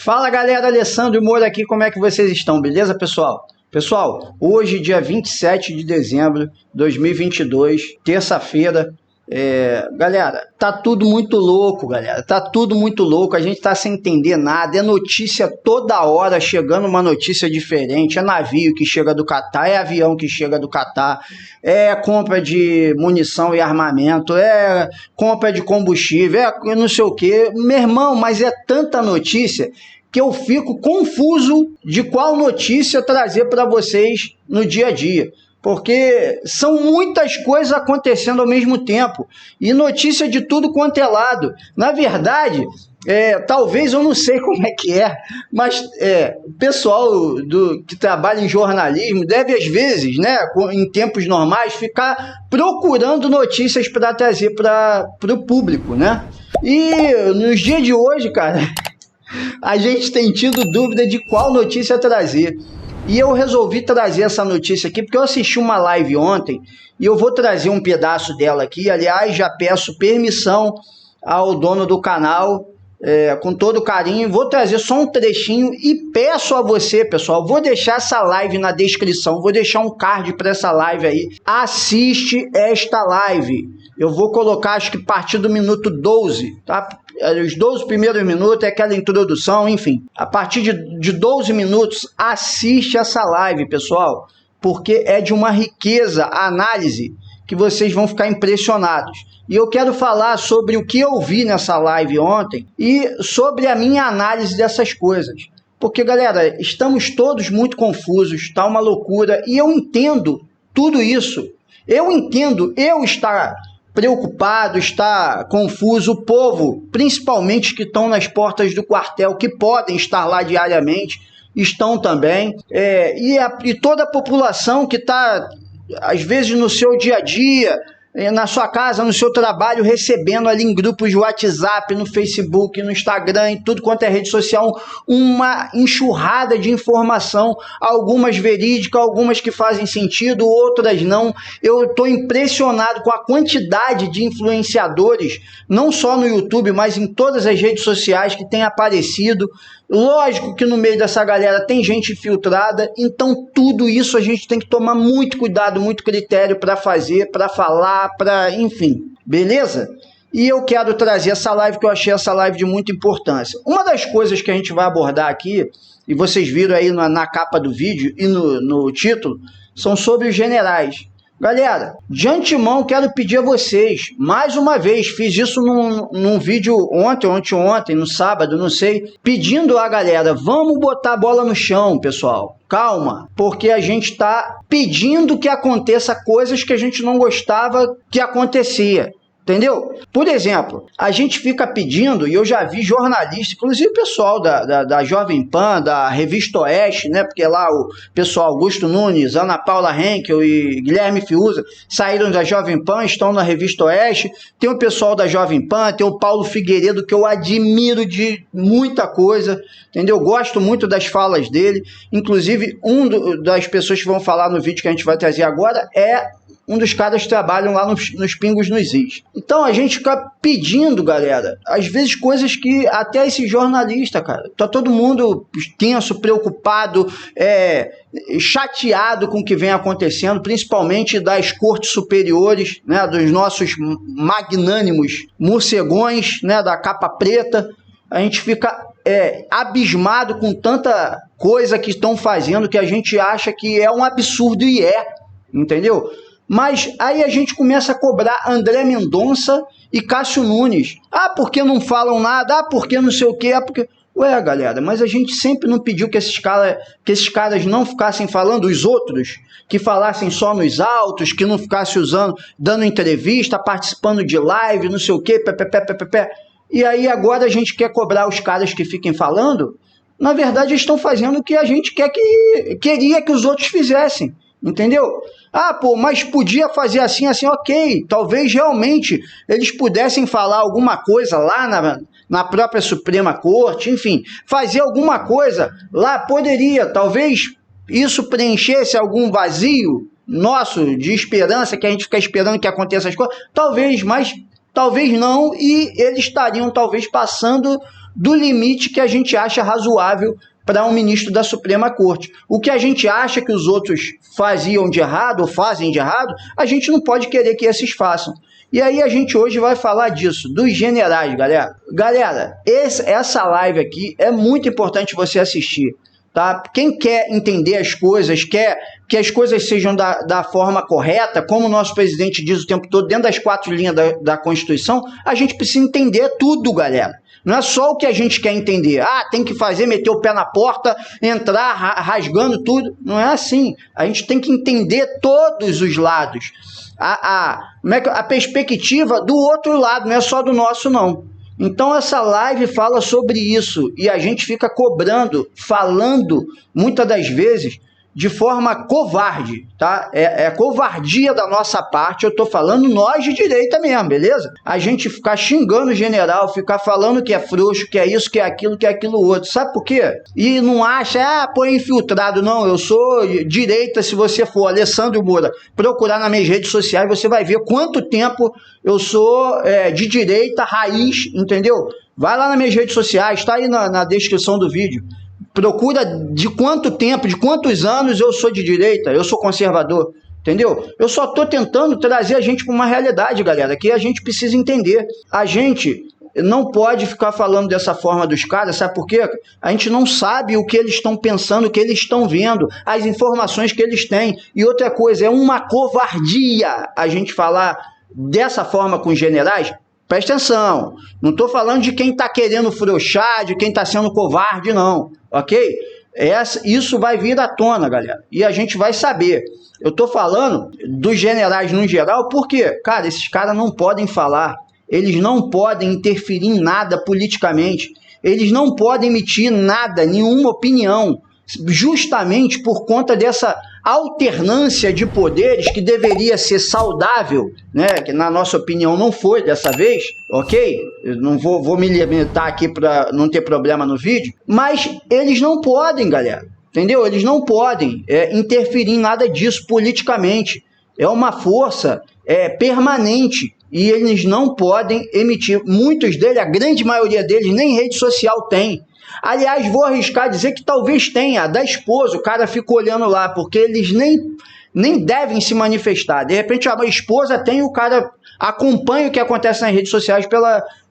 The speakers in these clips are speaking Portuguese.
Fala galera, Alessandro Moura aqui, como é que vocês estão? Beleza, pessoal? Pessoal, hoje, dia 27 de dezembro de 2022, terça-feira, galera, tá tudo muito louco, galera, tá tudo muito louco, a gente tá sem entender nada, é notícia toda hora, chegando uma notícia diferente, é navio que chega do Catar, é avião que chega do Catar, é compra de munição e armamento, é compra de combustível, é não sei o que, meu irmão, mas é tanta notícia que eu fico confuso de qual notícia trazer para vocês no dia a dia. Porque são muitas coisas acontecendo ao mesmo tempo. E notícia de tudo quanto é lado. Na verdade, talvez eu não sei como é que é, mas o pessoal que trabalha em jornalismo deve, às vezes, né, em tempos normais, ficar procurando notícias para trazer para o público, né? E nos dias de hoje, cara, a gente tem tido dúvida de qual notícia trazer. E eu resolvi trazer essa notícia aqui porque eu assisti uma live ontem e eu vou trazer um pedaço dela aqui. Aliás, já peço permissão ao dono do canal, com todo carinho. Vou trazer só um trechinho e peço a você, pessoal, vou deixar essa live na descrição, vou deixar um card para essa live aí. Assiste esta live. Eu vou colocar, acho que a partir do minuto 12, tá? Os 12 primeiros minutos é aquela introdução, enfim. A partir de 12 minutos, assiste essa live, pessoal, porque é de uma riqueza a análise que vocês vão ficar impressionados. E eu quero falar sobre o que eu vi nessa live ontem e sobre a minha análise dessas coisas. Porque, galera, estamos todos muito confusos, tá uma loucura, e eu entendo tudo isso. Eu entendo eu estar preocupado, está confuso, o povo, principalmente que estão nas portas do quartel, que podem estar lá diariamente, estão também, e toda a população que está, às vezes, no seu dia a dia, na sua casa, no seu trabalho, recebendo ali em grupos de WhatsApp, no Facebook, no Instagram, em tudo quanto é rede social, uma enxurrada de informação, algumas verídicas, algumas que fazem sentido, outras não. Eu estou impressionado com a quantidade de influenciadores, não só no YouTube, mas em todas as redes sociais que têm aparecido. Lógico que no meio dessa galera tem gente infiltrada, então tudo isso a gente tem que tomar muito cuidado, muito critério para fazer, para falar, enfim, beleza? E eu quero trazer essa live, que eu achei essa live de muita importância. Uma das coisas que a gente vai abordar aqui, e vocês viram aí na capa do vídeo e no título, são sobre os generais. Galera, de antemão quero pedir a vocês, mais uma vez, fiz isso num vídeo ontem, no sábado, não sei, pedindo a galera, vamos botar a bola no chão, pessoal, calma, porque a gente está pedindo que aconteça coisas que a gente não gostava que acontecia. Entendeu? Por exemplo, a gente fica pedindo, e eu já vi jornalistas, inclusive o pessoal da Jovem Pan, da Revista Oeste, né? Porque lá o pessoal Augusto Nunes, Ana Paula Henkel e Guilherme Fiuza saíram da Jovem Pan, estão na Revista Oeste. Tem o pessoal da Jovem Pan, tem o Paulo Figueiredo, que eu admiro de muita coisa, entendeu? Gosto muito das falas dele. Inclusive, das pessoas que vão falar no vídeo que a gente vai trazer agora é um dos caras que trabalham lá nos Pingos nos Is. Então a gente fica pedindo, galera, às vezes coisas que até esse jornalista, cara, tá todo mundo tenso, preocupado, chateado com o que vem acontecendo, principalmente das cortes superiores, né, dos nossos magnânimos morcegões, né, da capa preta. A gente fica abismado com tanta coisa que estão fazendo que a gente acha que é um absurdo, e entendeu? Mas aí a gente começa a cobrar André Mendonça e Cássio Nunes. Ah, porque não falam nada? Ah, porque não sei o quê? Ah, porque... Ué, galera, mas a gente sempre não pediu que esses caras não ficassem falando, os outros, que falassem só nos autos, que não ficassem dando entrevista, participando de live, não sei o quê, E aí agora a gente quer cobrar os caras que fiquem falando? Na verdade, eles estão fazendo o que a gente queria que os outros fizessem. Entendeu? Ah, pô, mas podia fazer assim, ok. Talvez realmente eles pudessem falar alguma coisa lá na própria Suprema Corte, enfim, fazer alguma coisa lá, poderia. Talvez isso preenchesse algum vazio nosso de esperança, que a gente fica esperando que aconteça as coisas. Talvez, mas talvez não, e eles estariam talvez passando do limite que a gente acha razoável para um ministro da Suprema Corte. O que a gente acha que os outros faziam de errado ou fazem de errado, a gente não pode querer que esses façam. E aí a gente hoje vai falar disso, dos generais, galera. Galera, essa live aqui é muito importante você assistir, tá? Quem quer entender as coisas, quer que as coisas sejam da forma correta, como o nosso presidente diz o tempo todo, dentro das 4 linhas da Constituição, a gente precisa entender tudo, galera. Não é só o que a gente quer entender. Ah, tem que fazer, meter o pé na porta, entrar rasgando tudo. Não é assim. A gente tem que entender todos os lados. A perspectiva do outro lado, não é só do nosso, não. Então essa live fala sobre isso e a gente fica cobrando, falando, muitas das vezes, de forma covarde, tá? É covardia da nossa parte, eu tô falando nós de direita mesmo, beleza? A gente ficar xingando o general, ficar falando que é frouxo, que é isso, que é aquilo outro, sabe por quê? E não acha, pô, infiltrado, não, eu sou direita, se você for Alessandro Moura, procurar nas minhas redes sociais, você vai ver quanto tempo eu sou de direita, raiz, entendeu? Vai lá nas minhas redes sociais, tá aí na descrição do vídeo. Procura de quanto tempo, de quantos anos eu sou de direita, eu sou conservador, entendeu? Eu só estou tentando trazer a gente para uma realidade, galera, que a gente precisa entender. A gente não pode ficar falando dessa forma dos caras, sabe por quê? A gente não sabe o que eles estão pensando, o que eles estão vendo, as informações que eles têm. E outra coisa, é uma covardia a gente falar dessa forma com os generais. Presta atenção, não estou falando de quem está querendo frouxar, de quem está sendo covarde, não, ok? Isso vai vir à tona, galera, e a gente vai saber. Eu estou falando dos generais no geral, porque, cara, esses caras não podem falar, eles não podem interferir em nada politicamente, eles não podem emitir nada, nenhuma opinião, justamente por conta dessa alternância de poderes que deveria ser saudável, né? Que na nossa opinião não foi dessa vez, ok? Eu não vou me limitar aqui para não ter problema no vídeo, mas eles não podem, galera, entendeu? Eles não podem interferir em nada disso politicamente. É uma força permanente e eles não podem emitir. Muitos deles, a grande maioria deles, nem rede social tem. Aliás, vou arriscar dizer que talvez tenha, da esposa, o cara fica olhando lá, porque eles nem devem se manifestar. De repente a esposa tem, o cara acompanha o que acontece nas redes sociais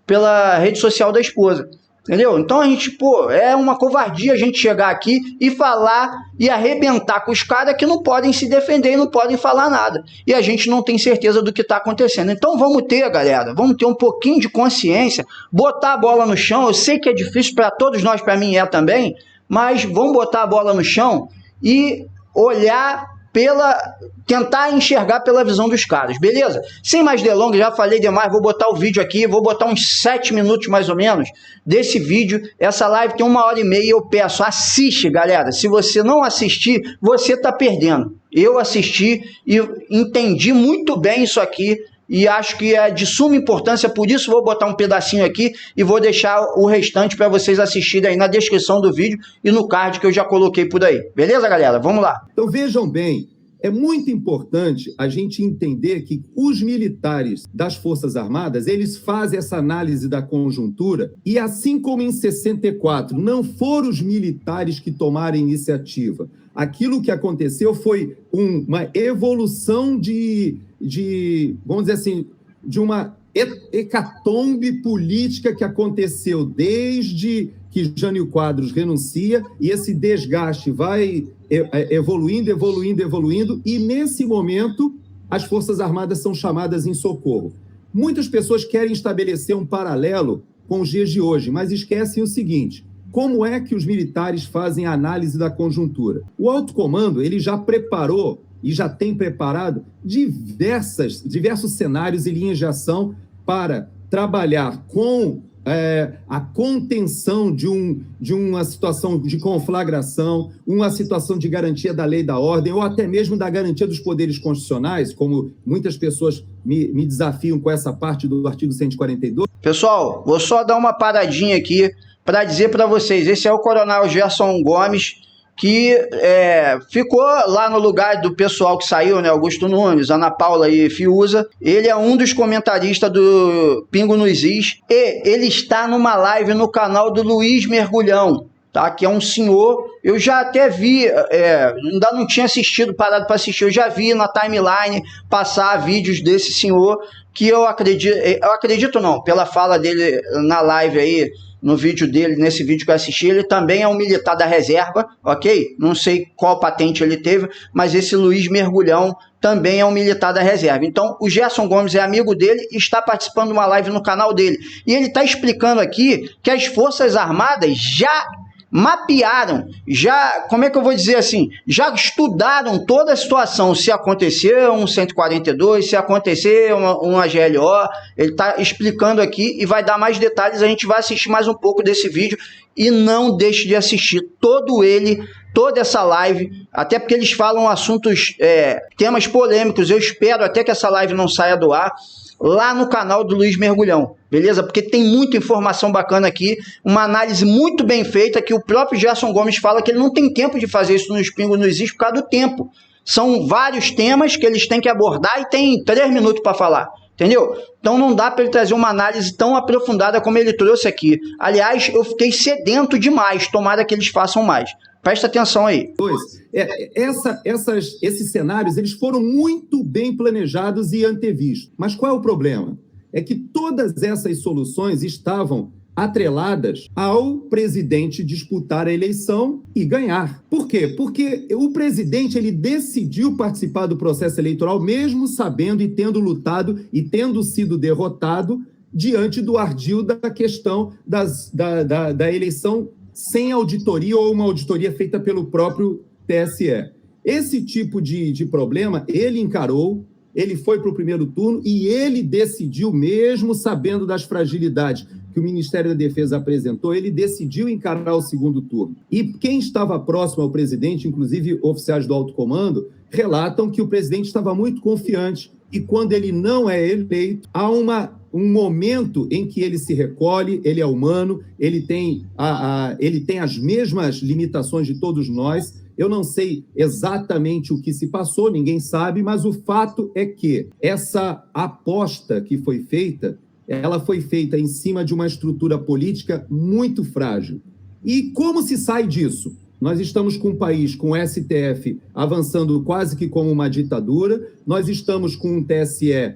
pela rede social da esposa. Entendeu? Então a gente, é uma covardia a gente chegar aqui e falar e arrebentar com os caras que não podem se defender e não podem falar nada. E a gente não tem certeza do que está acontecendo. Então vamos ter, galera, vamos ter um pouquinho de consciência, botar a bola no chão. Eu sei que é difícil para todos nós, para mim também, mas vamos botar a bola no chão e olhar tentar enxergar pela visão dos caras, beleza? Sem mais delongas, já falei demais, vou botar o vídeo aqui, vou botar uns 7 minutos mais ou menos desse vídeo. Essa live tem 1h30, eu peço, assiste, galera. Se você não assistir, você tá perdendo. Eu assisti e entendi muito bem isso aqui e acho que é de suma importância, por isso vou botar um pedacinho aqui e vou deixar o restante para vocês assistirem aí na descrição do vídeo e no card que eu já coloquei por aí. Beleza, galera? Vamos lá. Então vejam bem, é muito importante a gente entender que os militares das Forças Armadas, eles fazem essa análise da conjuntura e assim como em 64, não foram os militares que tomaram a iniciativa. Aquilo que aconteceu foi uma evolução vamos dizer assim, de uma hecatombe política que aconteceu desde que Jânio Quadros renuncia e esse desgaste vai evoluindo, e nesse momento as Forças Armadas são chamadas em socorro. Muitas pessoas querem estabelecer um paralelo com os dias de hoje, mas esquecem o seguinte: como é que os militares fazem a análise da conjuntura? O alto comando ele já preparou e já tem preparado diversos cenários e linhas de ação para trabalhar com a contenção de uma situação de conflagração, uma situação de garantia da lei e da ordem, ou até mesmo da garantia dos poderes constitucionais, como muitas pessoas me desafiam com essa parte do artigo 142. Pessoal, vou só dar uma paradinha aqui para dizer para vocês, esse é o Coronel Gerson Gomes, que ficou lá no lugar do pessoal que saiu, né? Augusto Nunes, Ana Paula e Fiuza. Ele é um dos comentaristas do Pingo nos Is e ele está numa live no canal do Luiz Mergulhão, tá? Que é um senhor, eu já até vi, ainda não tinha parado para assistir, eu já vi na timeline passar vídeos desse senhor, que eu acredito não, pela fala dele na live aí, no vídeo dele, nesse vídeo que eu assisti, ele também é um militar da reserva, ok? Não sei qual patente ele teve, mas esse Luiz Mergulhão também é um militar da reserva. Então, o Gerson Gomes é amigo dele e está participando de uma live no canal dele. E ele está explicando aqui que as Forças Armadas já mapearam, como é que eu vou dizer assim, já estudaram toda a situação, se acontecer um 142, se acontecer uma GLO, ele está explicando aqui e vai dar mais detalhes, a gente vai assistir mais um pouco desse vídeo e não deixe de assistir toda essa live, até porque eles falam assuntos, temas polêmicos, eu espero até que essa live não saia do ar, lá no canal do Luiz Mergulhão, beleza? Porque tem muita informação bacana aqui, uma análise muito bem feita, que o próprio Gerson Gomes fala que ele não tem tempo de fazer isso nos Pingos nos Is por causa do tempo. São vários temas que eles têm que abordar e tem 3 minutos para falar, entendeu? Então não dá para ele trazer uma análise tão aprofundada como ele trouxe aqui. Aliás, eu fiquei sedento demais, tomara que eles façam mais. Presta atenção aí. Esses cenários eles foram muito bem planejados e antevistos. Mas qual é o problema? É que todas essas soluções estavam atreladas ao presidente disputar a eleição e ganhar. Por quê? Porque o presidente ele decidiu participar do processo eleitoral mesmo sabendo e tendo lutado e tendo sido derrotado diante do ardil da questão da eleição sem auditoria ou uma auditoria feita pelo próprio TSE. Esse tipo de problema ele encarou, ele foi para o primeiro turno e ele decidiu, mesmo sabendo das fragilidades que o Ministério da Defesa apresentou, ele decidiu encarar o segundo turno. E quem estava próximo ao presidente, inclusive oficiais do alto comando, relatam que o presidente estava muito confiante e quando ele não é eleito, há um momento em que ele se recolhe, ele é humano, ele tem as mesmas limitações de todos nós. Eu não sei exatamente o que se passou, ninguém sabe, mas o fato é que essa aposta que foi feita, ela foi feita em cima de uma estrutura política muito frágil. E como se sai disso? Nós estamos com um país com o STF avançando quase que como uma ditadura, nós estamos com um TSE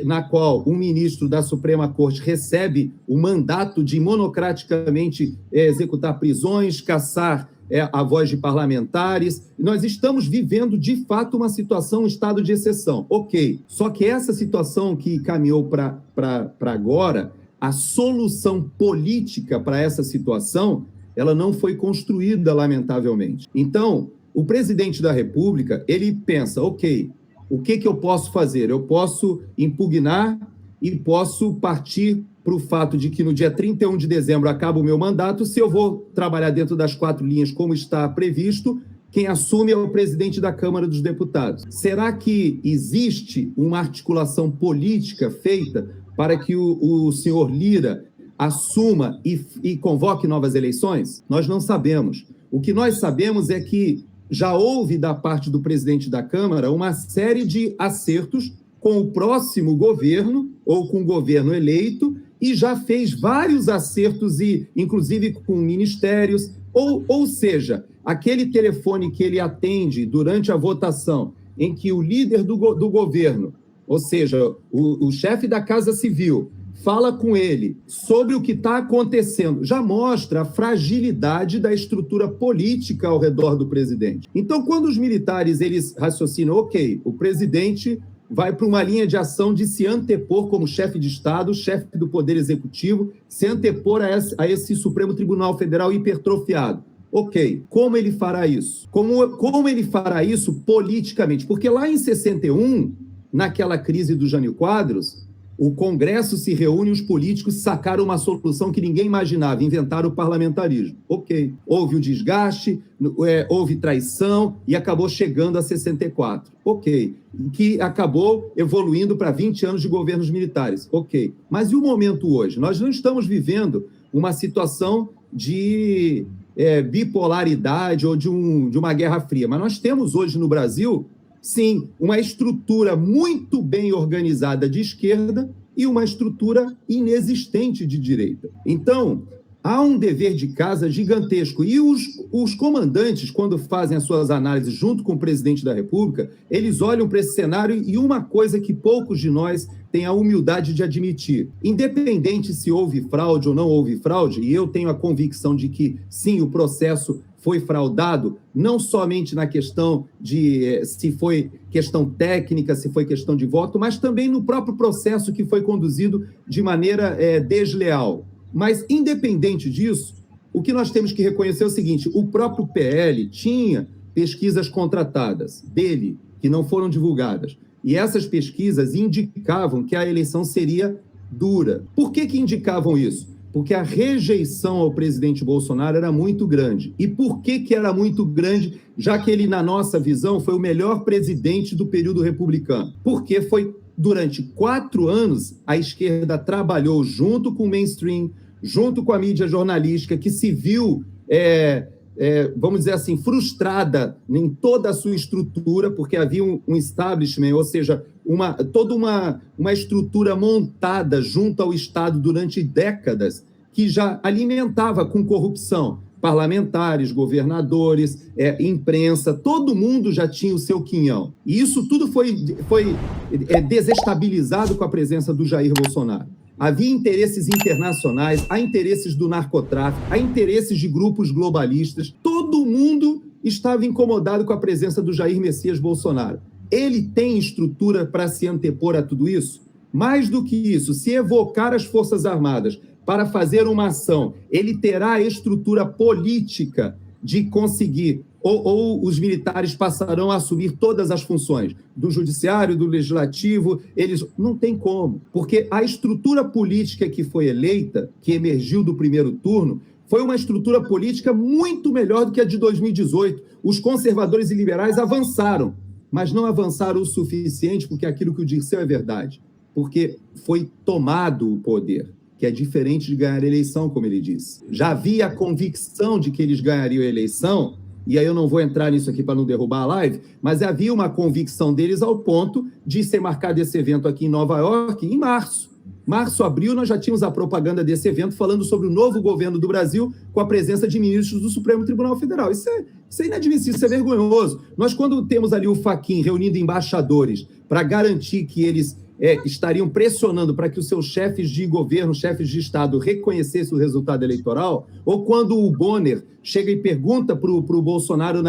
na qual um ministro da Suprema Corte recebe o mandato de monocraticamente executar prisões, caçar a voz de parlamentares. Nós estamos vivendo, de fato, uma situação, um estado de exceção. Ok, só que essa situação que caminhou para agora, a solução política para essa situação, ela não foi construída, lamentavelmente. Então, o presidente da República, ele pensa, ok, o que eu posso fazer? Eu posso impugnar e posso partir para o fato de que no dia 31 de dezembro acaba o meu mandato. Se eu vou trabalhar dentro das 4 linhas como está previsto, quem assume é o presidente da Câmara dos Deputados. Será que existe uma articulação política feita para que o senhor Lira assuma e convoque novas eleições? Nós não sabemos. O que nós sabemos é que já houve da parte do presidente da Câmara uma série de acertos com o próximo governo ou com o governo eleito e já fez vários acertos, e inclusive com ministérios, ou seja, aquele telefone que ele atende durante a votação, em que o líder do governo, ou seja, o chefe da Casa Civil, fala com ele sobre o que está acontecendo, já mostra a fragilidade da estrutura política ao redor do presidente. Então, quando os militares eles raciocinam, ok, o presidente vai para uma linha de ação de se antepor como chefe de Estado, chefe do Poder Executivo, se antepor a esse Supremo Tribunal Federal hipertrofiado. Ok, como ele fará isso? Como ele fará isso politicamente? Porque lá em 61, naquela crise do Jânio Quadros, o Congresso se reúne e os políticos sacaram uma solução que ninguém imaginava, inventaram o parlamentarismo. Ok, houve o desgaste, houve traição e acabou chegando a 64. Ok, que acabou evoluindo para 20 anos de governos militares. Ok, mas e o momento hoje? Nós não estamos vivendo uma situação de bipolaridade ou de uma guerra fria, mas nós temos hoje no Brasil, sim, uma estrutura muito bem organizada de esquerda e uma estrutura inexistente de direita. Então, há um dever de casa gigantesco. E os comandantes, quando fazem as suas análises junto com o presidente da República, eles olham para esse cenário e uma coisa que poucos de nós têm a humildade de admitir. Independente se houve fraude ou não houve fraude, e eu tenho a convicção de que, sim, o processo foi fraudado, não somente na questão de se foi questão técnica, se foi questão de voto, mas também no próprio processo que foi conduzido de maneira desleal. Mas, independente disso, o que nós temos que reconhecer é o seguinte: o próprio PL tinha pesquisas contratadas dele, que não foram divulgadas, e essas pesquisas indicavam que a eleição seria dura. Por que indicavam isso? Porque a rejeição ao presidente Bolsonaro era muito grande. E por que era muito grande, já que ele, na nossa visão, foi o melhor presidente do período republicano? Porque foi durante 4 anos, a esquerda trabalhou junto com o mainstream, junto com a mídia jornalística, que se viu, vamos dizer assim, frustrada em toda a sua estrutura, porque havia um establishment, ou seja, toda uma estrutura montada junto ao Estado durante décadas, que já alimentava com corrupção parlamentares, governadores, imprensa, todo mundo já tinha o seu quinhão. E isso tudo foi desestabilizado com a presença do Jair Bolsonaro. Havia interesses internacionais, há interesses do narcotráfico, há interesses de grupos globalistas. Todo mundo estava incomodado com a presença do Jair Messias Bolsonaro. Ele tem estrutura para se antepor a tudo isso? Mais do que isso, se evocar as Forças Armadas para fazer uma ação, ele terá a estrutura política de conseguir, ou os militares passarão a assumir todas as funções do judiciário, do legislativo, eles não tem como, porque a estrutura política que foi eleita, que emergiu do primeiro turno, foi uma estrutura política muito melhor do que a de 2018. Os conservadores e liberais avançaram, mas não avançaram o suficiente, porque aquilo que o Dirceu é verdade, porque foi tomado o poder, que é diferente de ganhar a eleição, como ele disse. Já havia a convicção de que eles ganhariam a eleição, e aí eu não vou entrar nisso aqui para não derrubar a live, mas havia uma convicção deles ao ponto de ser marcado esse evento aqui em Nova York em março. Março, abril, nós já tínhamos a propaganda desse evento falando sobre o novo governo do Brasil com a presença de ministros do Supremo Tribunal Federal. Isso é inadmissível, isso é vergonhoso. Nós, quando temos ali o Fachin reunindo embaixadores para garantir que eles estariam pressionando para que os seus chefes de governo, chefes de Estado, reconhecessem o resultado eleitoral, ou quando o Bonner chega e pergunta para o Bolsonaro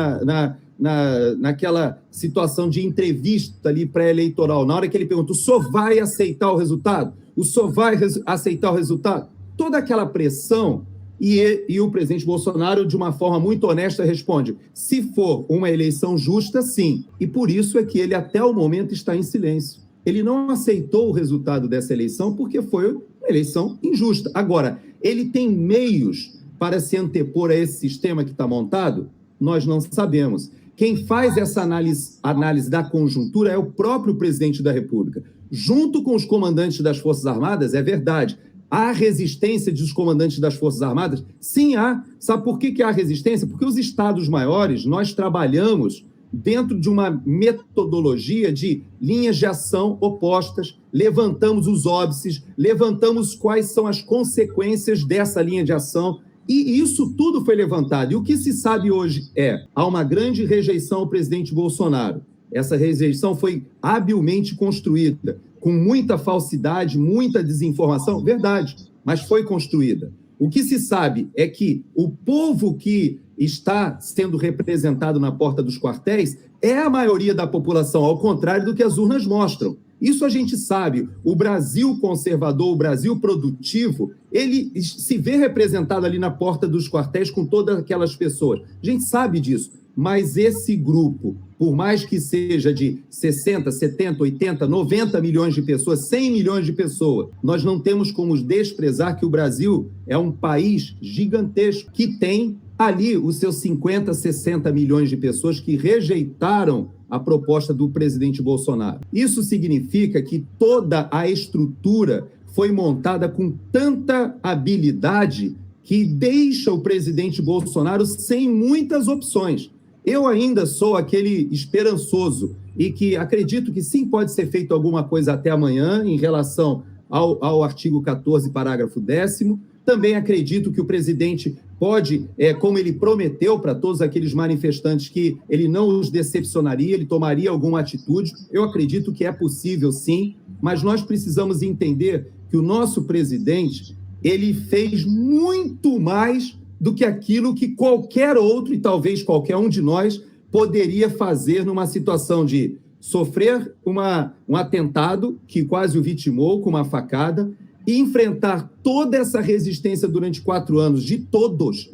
naquela situação de entrevista ali pré-eleitoral, na hora que ele pergunta, o senhor vai aceitar o resultado? O senhor vai aceitar o resultado? Toda aquela pressão, e o presidente Bolsonaro, de uma forma muito honesta, responde, se for uma eleição justa, sim. E por isso é que ele, até o momento, está em silêncio. Ele não aceitou o resultado dessa eleição porque foi uma eleição injusta. Agora, ele tem meios para se antepor a esse sistema que está montado? Nós não sabemos. Quem faz essa análise da conjuntura é o próprio presidente da República. Junto com os comandantes das Forças Armadas, é verdade, há resistência dos comandantes das Forças Armadas? Sim, há. Sabe por que há resistência? Porque os estados maiores, nós trabalhamos dentro de uma metodologia de linhas de ação opostas, levantamos os óbices, levantamos quais são as consequências dessa linha de ação, e isso tudo foi levantado. E o que se sabe hoje há uma grande rejeição ao presidente Bolsonaro. Essa rejeição foi habilmente construída, com muita falsidade, muita desinformação, verdade, mas foi construída. O que se sabe é que o povo que está sendo representado na porta dos quartéis é a maioria da população, ao contrário do que as urnas mostram. Isso a gente sabe. O Brasil conservador, o Brasil produtivo, ele se vê representado ali na porta dos quartéis com todas aquelas pessoas. A gente sabe disso. Mas esse grupo, por mais que seja de 60, 70, 80, 90 milhões de pessoas, 100 milhões de pessoas, nós não temos como desprezar que o Brasil é um país gigantesco que tem ali os seus 50, 60 milhões de pessoas que rejeitaram a proposta do presidente Bolsonaro. Isso significa que toda a estrutura foi montada com tanta habilidade que deixa o presidente Bolsonaro sem muitas opções. Eu ainda sou aquele esperançoso e que acredito que sim, pode ser feito alguma coisa até amanhã em relação ao artigo 14, parágrafo 10º. Também acredito que o presidente pode, como ele prometeu para todos aqueles manifestantes, que ele não os decepcionaria, ele tomaria alguma atitude. Eu acredito que é possível, sim, mas nós precisamos entender que o nosso presidente, ele fez muito mais do que aquilo que qualquer outro, e talvez qualquer um de nós, poderia fazer numa situação de sofrer um atentado que quase o vitimou com uma facada, e enfrentar toda essa resistência durante 4 anos de todos,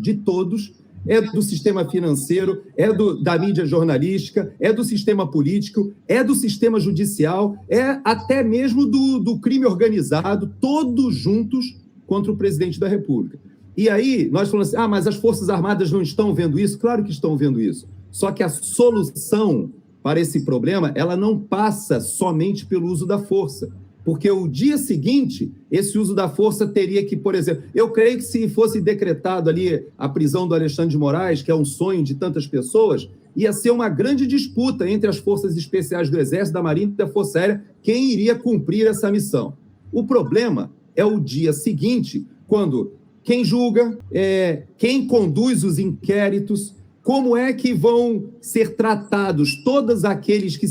é do sistema financeiro, da mídia jornalística, é do sistema político, é do sistema judicial, é até mesmo do crime organizado, todos juntos contra o presidente da República. E aí nós falamos assim, mas as Forças Armadas não estão vendo isso? Claro que estão vendo isso. Só que a solução para esse problema, ela não passa somente pelo uso da força. Porque o dia seguinte, esse uso da força teria que, por exemplo, eu creio que se fosse decretado ali a prisão do Alexandre de Moraes, que é um sonho de tantas pessoas, ia ser uma grande disputa entre as forças especiais do Exército, da Marinha e da Força Aérea, quem iria cumprir essa missão. O problema é o dia seguinte, quando quem julga, quem conduz os inquéritos, como é que vão ser tratados todos aqueles que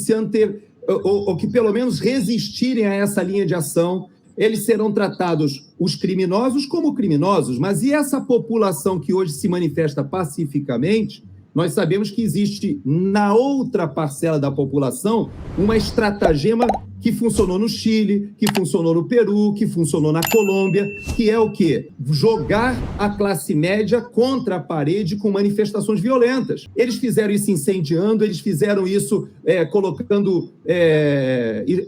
ou que pelo menos resistirem a essa linha de ação. Eles serão tratados, os criminosos, como criminosos, mas e essa população que hoje se manifesta pacificamente? Nós sabemos que existe, na outra parcela da população, uma estratagema que funcionou no Chile, que funcionou no Peru, que funcionou na Colômbia, que é o quê? Jogar a classe média contra a parede com manifestações violentas. Eles fizeram isso incendiando, eles fizeram isso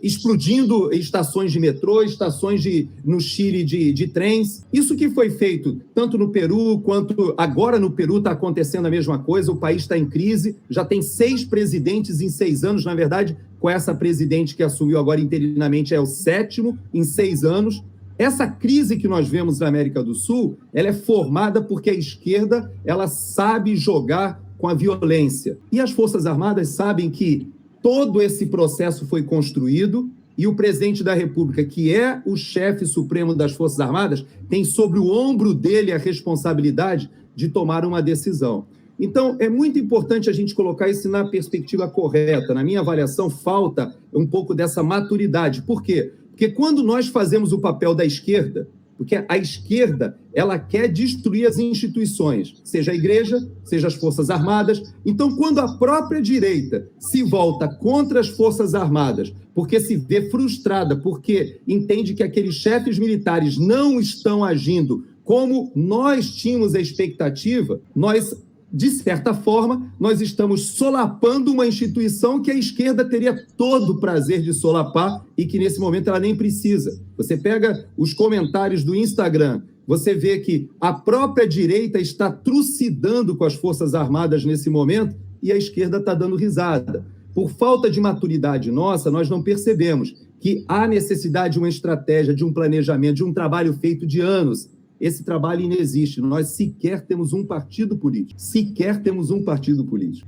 explodindo estações de metrô, estações no Chile de trens. Isso que foi feito tanto no Peru quanto agora no Peru está acontecendo a mesma coisa, o país está em crise, já tem 6 presidentes em 6 anos, na verdade, com essa presidente que assumiu agora interinamente, é o 7º em 6 anos. Essa crise que nós vemos na América do Sul, ela é formada porque a esquerda, ela sabe jogar com a violência. E as Forças Armadas sabem que todo esse processo foi construído e o presidente da República, que é o chefe supremo das Forças Armadas, tem sobre o ombro dele a responsabilidade de tomar uma decisão. Então, é muito importante a gente colocar isso na perspectiva correta. Na minha avaliação, falta um pouco dessa maturidade. Por quê? Porque quando nós fazemos o papel da esquerda, porque a esquerda, ela quer destruir as instituições, seja a igreja, seja as Forças Armadas. Então, quando a própria direita se volta contra as Forças Armadas, porque se vê frustrada, porque entende que aqueles chefes militares não estão agindo como nós tínhamos a expectativa, de certa forma, nós estamos solapando uma instituição que a esquerda teria todo o prazer de solapar e que, nesse momento, ela nem precisa. Você pega os comentários do Instagram, você vê que a própria direita está trucidando com as Forças Armadas nesse momento e a esquerda está dando risada. Por falta de maturidade nossa, nós não percebemos que há necessidade de uma estratégia, de um planejamento, de um trabalho feito de anos. Esse trabalho inexiste. Nós sequer temos um partido político.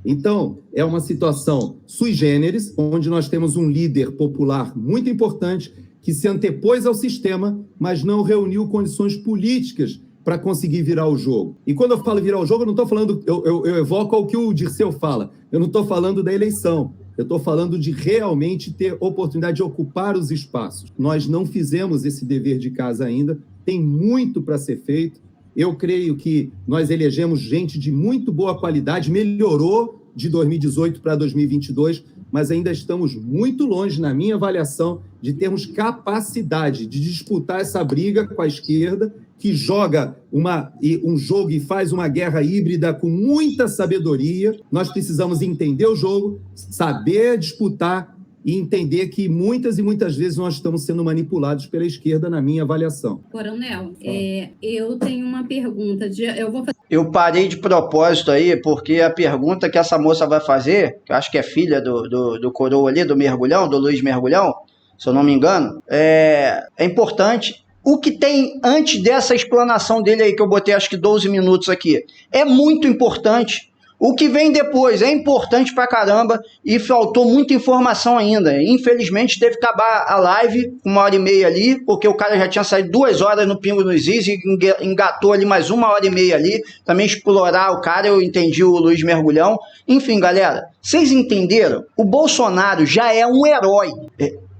Então, é uma situação sui generis, onde nós temos um líder popular muito importante que se antepôs ao sistema, mas não reuniu condições políticas para conseguir virar o jogo. E quando eu falo virar o jogo, eu não estou falando... Eu evoco ao que o Dirceu fala. Eu não estou falando da eleição. Eu estou falando de realmente ter oportunidade de ocupar os espaços. Nós não fizemos esse dever de casa ainda. Tem muito para ser feito. Eu creio que nós elegemos gente de muito boa qualidade, melhorou de 2018 para 2022, mas ainda estamos muito longe, na minha avaliação, de termos capacidade de disputar essa briga com a esquerda, que joga um jogo e faz uma guerra híbrida com muita sabedoria. Nós precisamos entender o jogo, saber disputar e entender que muitas e muitas vezes nós estamos sendo manipulados pela esquerda, na minha avaliação. Coronel, eu tenho uma pergunta. Eu parei de propósito aí, porque a pergunta que essa moça vai fazer, que eu acho que é filha do coroa ali, do Mergulhão, do Luiz Mergulhão, se eu não me engano, é importante o que tem antes dessa explanação dele aí, que eu botei acho que 12 minutos aqui, é muito importante. O que vem depois é importante pra caramba e faltou muita informação ainda. Infelizmente teve que acabar a live com 1h30 ali, porque o cara já tinha saído 2 horas no Pingo nos Is e engatou ali mais 1h30 ali, também explorar o cara, eu entendi o Luiz Mergulhão. Enfim, galera, vocês entenderam? O Bolsonaro já é um herói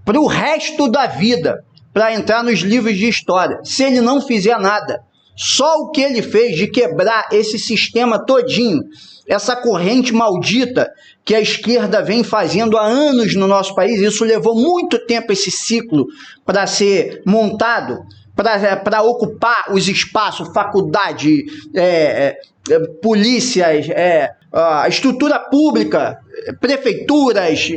pro resto da vida, para entrar nos livros de história, se ele não fizer nada. Só o que ele fez de quebrar esse sistema todinho, essa corrente maldita que a esquerda vem fazendo há anos no nosso país, isso levou muito tempo esse ciclo para ser montado, para ocupar os espaços, faculdade, polícias, a estrutura pública, prefeituras,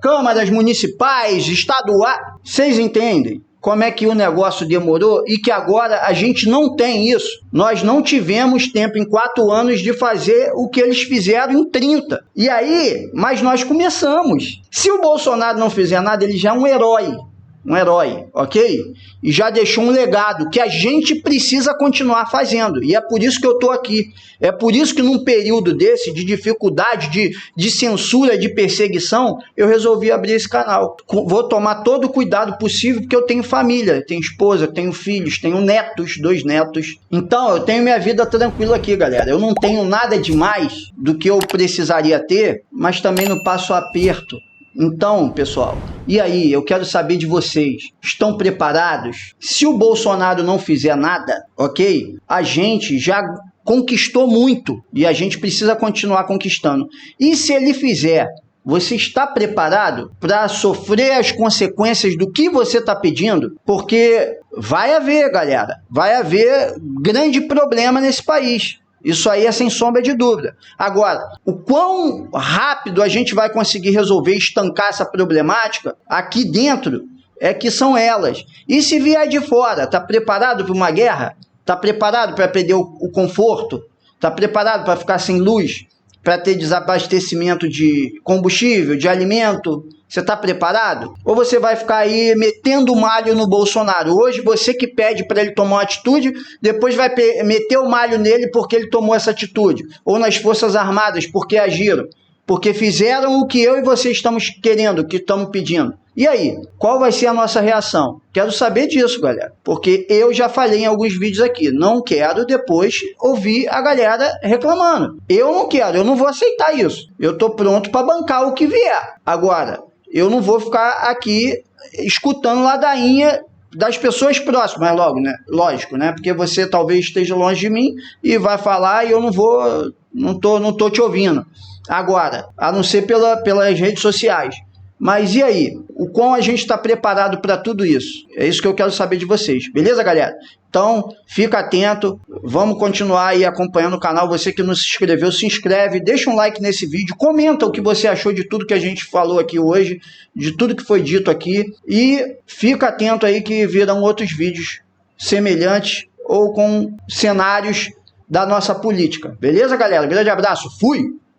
câmaras municipais, estaduais. Vocês entendem como é que o negócio demorou e que agora a gente não tem isso? Nós não tivemos tempo em 4 anos de fazer o que eles fizeram em 30. E aí, mas nós começamos. Se o Bolsonaro não fizer nada, ele já é um herói, ok? E já deixou um legado que a gente precisa continuar fazendo. E é por isso que eu estou aqui. É por isso que num período desse, de dificuldade, de censura, de perseguição, eu resolvi abrir esse canal. Vou tomar todo o cuidado possível, porque eu tenho família, tenho esposa, tenho filhos, tenho netos, 2 netos. Então, eu tenho minha vida tranquila aqui, galera. Eu não tenho nada demais do que eu precisaria ter, mas também não passo aperto. Então, pessoal, e aí? Eu quero saber de vocês. Estão preparados? Se o Bolsonaro não fizer nada, ok? A gente já conquistou muito e a gente precisa continuar conquistando. E se ele fizer, você está preparado para sofrer as consequências do que você está pedindo? Porque vai haver, galera, vai haver grande problema nesse país. Isso aí é sem sombra de dúvida. Agora, o quão rápido a gente vai conseguir resolver, estancar essa problemática aqui dentro, é que são elas. E se vier de fora, está preparado para uma guerra? Está preparado para perder o conforto? Está preparado para ficar sem luz? Para ter desabastecimento de combustível, de alimento? Você está preparado? Ou você vai ficar aí metendo malho no Bolsonaro? Hoje você que pede para ele tomar uma atitude, depois vai meter o malho nele porque ele tomou essa atitude. Ou nas Forças Armadas porque agiram. Porque fizeram o que eu e você estamos querendo, o que estamos pedindo. E aí, qual vai ser a nossa reação? Quero saber disso, galera. Porque eu já falei em alguns vídeos aqui. Não quero depois ouvir a galera reclamando. Eu não quero, eu não vou aceitar isso. Eu estou pronto para bancar o que vier. Agora, eu não vou ficar aqui escutando ladainha das pessoas próximas, logo, né? Lógico, né? Porque você talvez esteja longe de mim e vai falar e eu não tô te ouvindo. Agora, a não ser pelas redes sociais. Mas e aí? O quão a gente está preparado para tudo isso? É isso que eu quero saber de vocês. Beleza, galera? Então, fica atento. Vamos continuar aí acompanhando o canal. Você que não se inscreveu, se inscreve. Deixa um like nesse vídeo. Comenta o que você achou de tudo que a gente falou aqui hoje. De tudo que foi dito aqui. E fica atento aí que virão outros vídeos semelhantes ou com cenários da nossa política. Beleza, galera? Grande abraço. Fui!